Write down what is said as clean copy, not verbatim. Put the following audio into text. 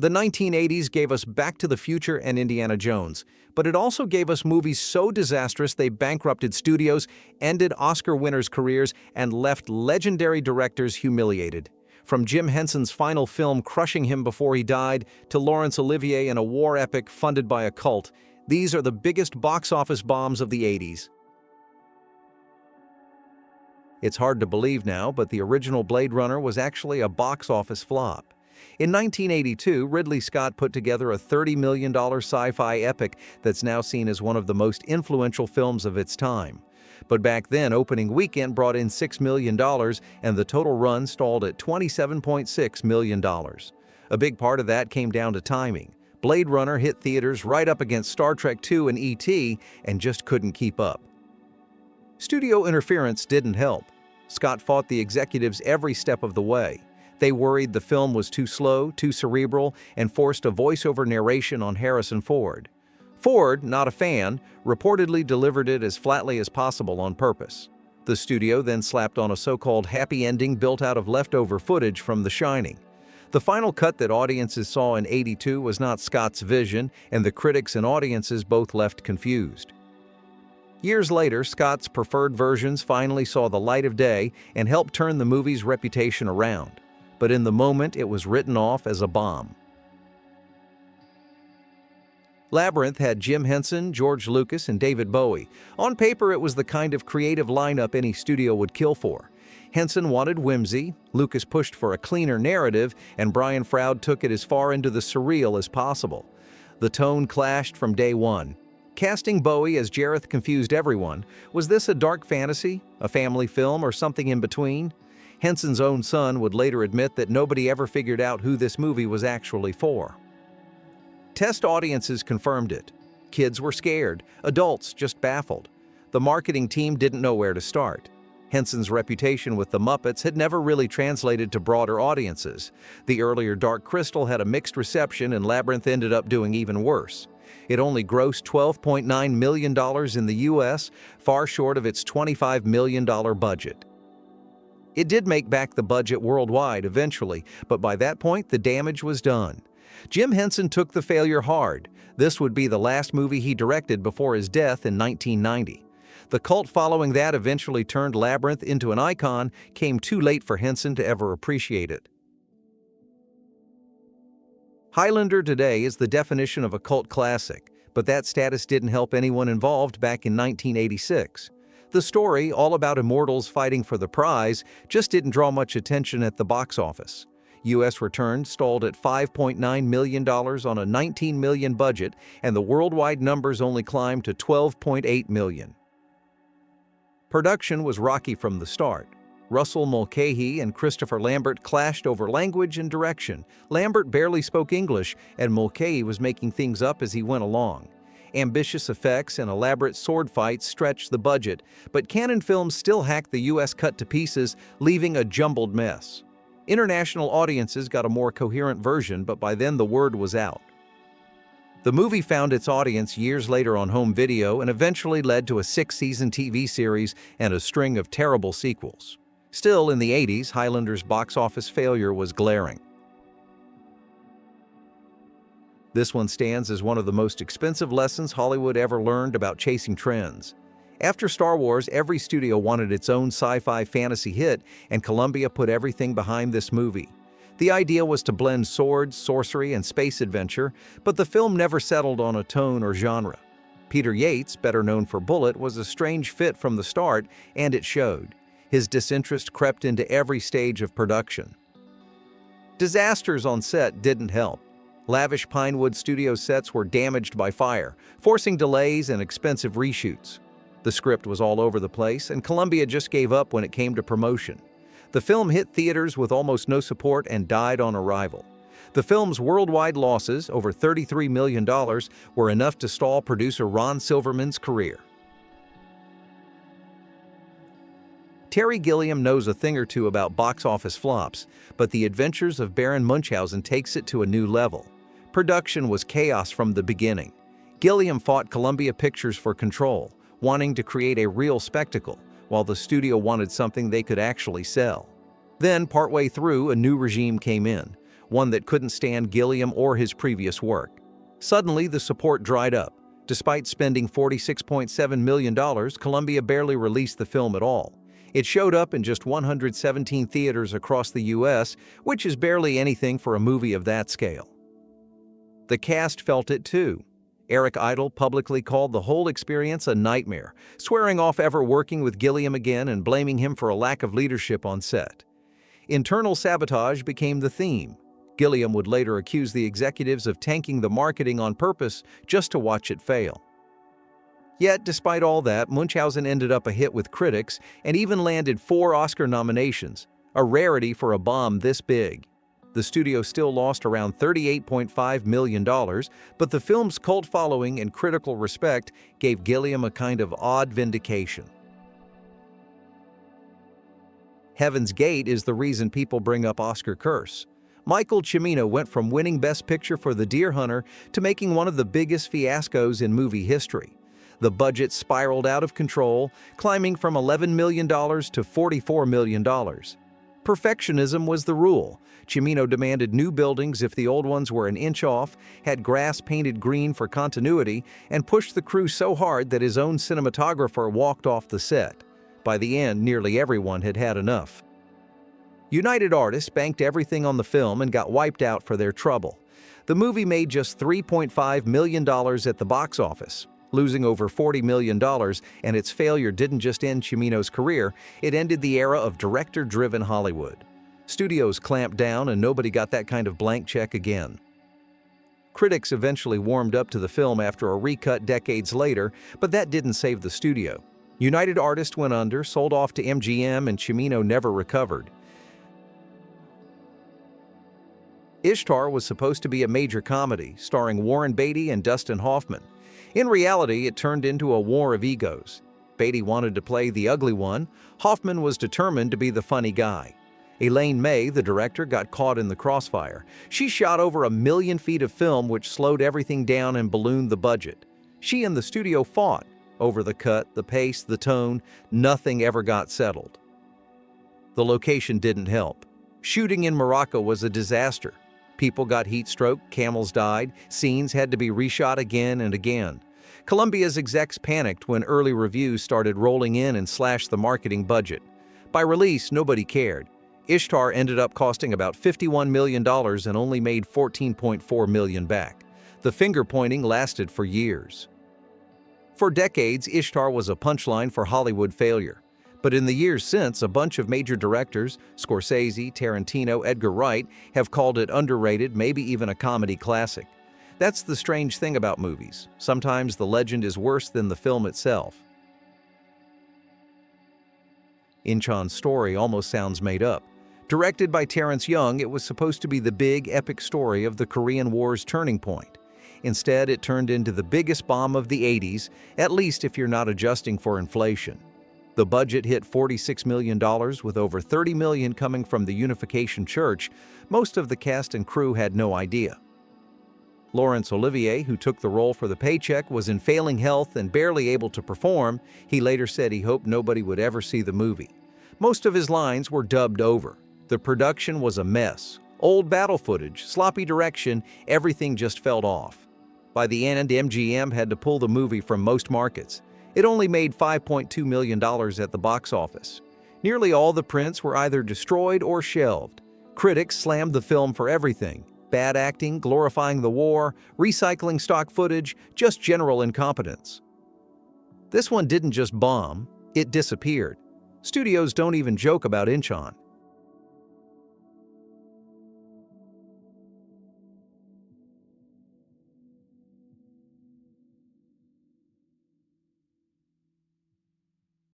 The 1980s gave us Back to the Future and Indiana Jones, but it also gave us movies so disastrous they bankrupted studios, ended Oscar winners' careers, and left legendary directors humiliated. From Jim Henson's final film crushing him before he died, to Laurence Olivier in a war epic funded by a cult, these are the biggest box office bombs of the 80s. It's hard to believe now, but the original Blade Runner was actually a box office flop. In 1982, Ridley Scott put together a $30 million sci-fi epic that's now seen as one of the most influential films of its time. But back then, opening weekend brought in $6 million, and the total run stalled at $27.6 million. A big part of that came down to timing. Blade Runner hit theaters right up against Star Trek II and E.T. and just couldn't keep up. Studio interference didn't help. Scott fought the executives every step of the way. They worried the film was too slow, too cerebral, and forced a voiceover narration on Harrison Ford. Ford, not a fan, reportedly delivered it as flatly as possible on purpose. The studio then slapped on a so-called happy ending built out of leftover footage from The Shining. The final cut that audiences saw in '82 was not Scott's vision, and the critics and audiences both left confused. Years later, Scott's preferred versions finally saw the light of day and helped turn the movie's reputation around. But in the moment, it was written off as a bomb. Labyrinth had Jim Henson, George Lucas, and David Bowie. On paper, it was the kind of creative lineup any studio would kill for. Henson wanted whimsy, Lucas pushed for a cleaner narrative, and Brian Froud took it as far into the surreal as possible. The tone clashed from day one. Casting Bowie as Jareth confused everyone. Was this a dark fantasy, a family film, or something in between? Henson's own son would later admit that nobody ever figured out who this movie was actually for. Test audiences confirmed it. Kids were scared, adults just baffled. The marketing team didn't know where to start. Henson's reputation with the Muppets had never really translated to broader audiences. The earlier Dark Crystal had a mixed reception, and Labyrinth ended up doing even worse. It only grossed $12.9 million in the US, far short of its $25 million budget. It did make back the budget worldwide eventually, but by that point the damage was done. Jim Henson took the failure hard. This would be the last movie he directed before his death in 1990. The cult following that eventually turned Labyrinth into an icon came too late for Henson to ever appreciate it. Highlander today is the definition of a cult classic, but that status didn't help anyone involved back in 1986. The story, all about immortals fighting for the prize, just didn't draw much attention at the box office. U.S. return stalled at $5.9 million on a $19 million budget, and the worldwide numbers only climbed to $12.8 million. Production was rocky from the start. Russell Mulcahy and Christopher Lambert clashed over language and direction. Lambert barely spoke English, and Mulcahy was making things up as he went along. Ambitious effects and elaborate sword fights stretched the budget, but Cannon Films still hacked the U.S. cut to pieces, leaving a jumbled mess. International audiences got a more coherent version, but by then the word was out. The movie found its audience years later on home video and eventually led to a 6-season TV series and a string of terrible sequels. Still, in the 80s, Highlander's box office failure was glaring. This one stands as one of the most expensive lessons Hollywood ever learned about chasing trends. After Star Wars, every studio wanted its own sci-fi fantasy hit, and Columbia put everything behind this movie. The idea was to blend swords, sorcery, and space adventure, but the film never settled on a tone or genre. Peter Yates, better known for Bullitt, was a strange fit from the start, and it showed. His disinterest crept into every stage of production. Disasters on set didn't help. Lavish Pinewood studio sets were damaged by fire, forcing delays and expensive reshoots. The script was all over the place, and Columbia just gave up when it came to promotion. The film hit theaters with almost no support and died on arrival. The film's worldwide losses, over $33 million, were enough to stall producer Ron Silverman's career. Terry Gilliam knows a thing or two about box office flops, but The Adventures of Baron Munchausen takes it to a new level. Production was chaos from the beginning. Gilliam fought Columbia Pictures for control, wanting to create a real spectacle, while the studio wanted something they could actually sell. Then, partway through, a new regime came in. one that couldn't stand Gilliam or his previous work. Suddenly, the support dried up. Despite spending $46.7 million, Columbia barely released the film at all. It showed up in just 117 theaters across the U.S., which is barely anything for a movie of that scale. The cast felt it too. Eric Idle publicly called the whole experience a nightmare, swearing off ever working with Gilliam again and blaming him for a lack of leadership on set. Internal sabotage became the theme. Gilliam would later accuse the executives of tanking the marketing on purpose just to watch it fail. Yet, despite all that, Munchausen ended up a hit with critics and even landed 4 Oscar nominations, a rarity for a bomb this big. The studio still lost around $38.5 million, but the film's cult following and critical respect gave Gilliam a kind of odd vindication. Heaven's Gate is the reason people bring up Oscar curse. Michael Cimino went from winning Best Picture for The Deer Hunter to making one of the biggest fiascos in movie history. The budget spiraled out of control, climbing from $11 million to $44 million. Perfectionism was the rule. Cimino demanded new buildings if the old ones were an inch off, had grass painted green for continuity, and pushed the crew so hard that his own cinematographer walked off the set. By the end, nearly everyone had had enough. United Artists banked everything on the film and got wiped out for their trouble. The movie made just $3.5 million at the box office, losing over $40 million, and its failure didn't just end Cimino's career, it ended the era of director-driven Hollywood. Studios clamped down and nobody got that kind of blank check again. Critics eventually warmed up to the film after a recut decades later, but that didn't save the studio. United Artists went under, sold off to MGM, and Cimino never recovered. Ishtar was supposed to be a major comedy, starring Warren Beatty and Dustin Hoffman. In reality, it turned into a war of egos. Beatty wanted to play the ugly one. Hoffman was determined to be the funny guy. Elaine May, the director, got caught in the crossfire. She shot over 1 million feet of film, which slowed everything down and ballooned the budget. She and the studio fought over the cut, the pace, the tone. Nothing ever got settled. The location didn't help. Shooting in Morocco was a disaster. People got heat stroke, camels died, scenes had to be reshot again and again. Columbia's execs panicked when early reviews started rolling in and slashed the marketing budget. By release, nobody cared. Ishtar ended up costing about $51 million and only made $14.4 million back. The finger-pointing lasted for years. For decades, Ishtar was a punchline for Hollywood failure. But in the years since, a bunch of major directors, Scorsese, Tarantino, Edgar Wright, have called it underrated, maybe even a comedy classic. That's the strange thing about movies. Sometimes the legend is worse than the film itself. Inchon's story almost sounds made up. Directed by Terrence Young, it was supposed to be the big, epic story of the Korean War's turning point. Instead, it turned into the biggest bomb of the 80s, at least if you're not adjusting for inflation. The budget hit $46 million, with over $30 million coming from the Unification Church. Most of the cast and crew had no idea. Laurence Olivier, who took the role for the paycheck, was in failing health and barely able to perform. He later said he hoped nobody would ever see the movie. Most of his lines were dubbed over. The production was a mess. Old battle footage, sloppy direction, everything just felt off. By the end, MGM had to pull the movie from most markets. It only made $5.2 million at the box office. Nearly all the prints were either destroyed or shelved. Critics slammed the film for everything: bad acting, glorifying the war, recycling stock footage, just general incompetence. This one didn't just bomb, it disappeared. Studios don't even joke about Inchon.